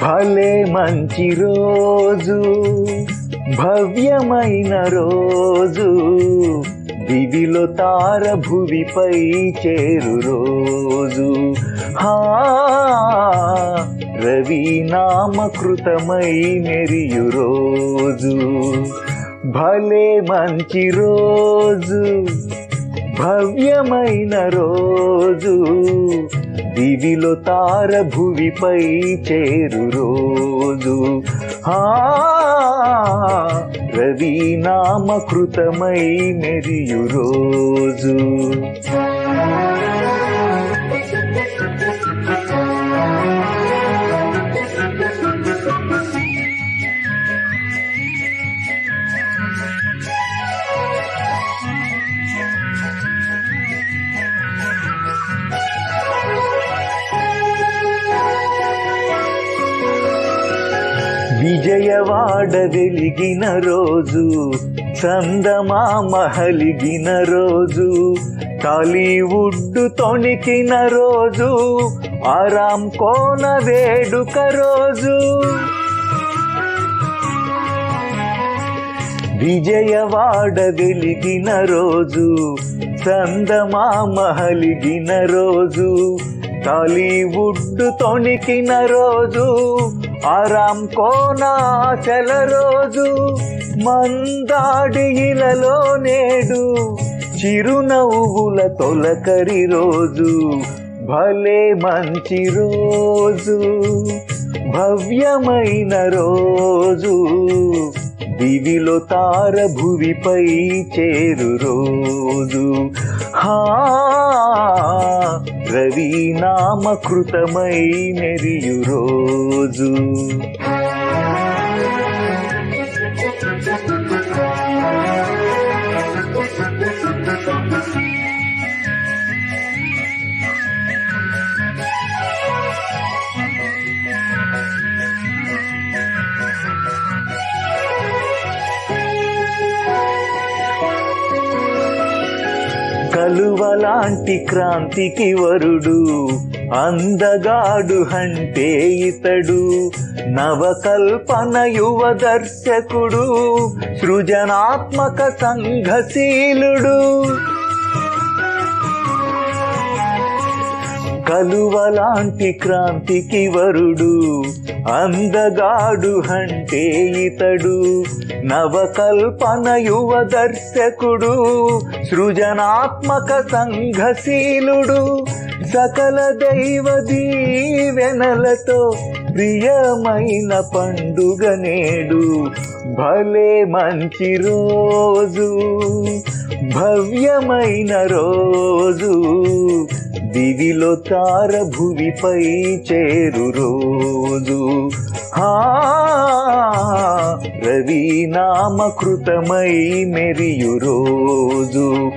భలే మంచి రోజు, భవ్యమైన రోజు, దివిలో తార భువిపై చేరు రోజు. రవి నామకృతమై మెరియు రోజు. భలే మంచి రోజు, భవ్యమైన రోజు, దివిలో తార భువిపై చేరు రోజు. రవి నామకృతమై మెరియు రోజు. విజయవాడ వెలిగిన రోజు, చందమామ హలిగిన రోజు, టాలీవుడ్ తొణికిన రోజు, ఆరాం కోన వేడుక రోజు. విజయవాడ వెలిగిన రోజు, చందమామ హలిగిన రోజు, టాలీవుడ్ తొణికిన రోజు, ఆరాం కోనాచల రోజు. మందాడి ఇలలో నేడు చిరునవ్వుల తొలకరి రోజు. భలే మంచి రోజు, భవ్యమైన రోజు, దివిలో తార భువిపై చేరు రోజు. రవి నామకృతమై మెరియు రోజు. కలువలాంటి క్రాంతికి వరుడు, అందగాడు అంటే ఇతడు, నవకల్పన యువ దర్శకుడు, సృజనాత్మక సంఘశీలుడు. కలువలాంటి క్రాంతికి వరుడు, అందగాడు అంటే ఇతడు, నవకల్పన యువ దర్శకుడు, సృజనాత్మక సంఘశీలుడు. సకల దైవ దీవెనలతో ప్రియమైన పండుగ నేడు. భలే మంచి రోజు, భవ్యమైన రోజు, దివిలో తార భువిపై చేరు రోజు. రవి నామకృతమై మెరియు రోజు.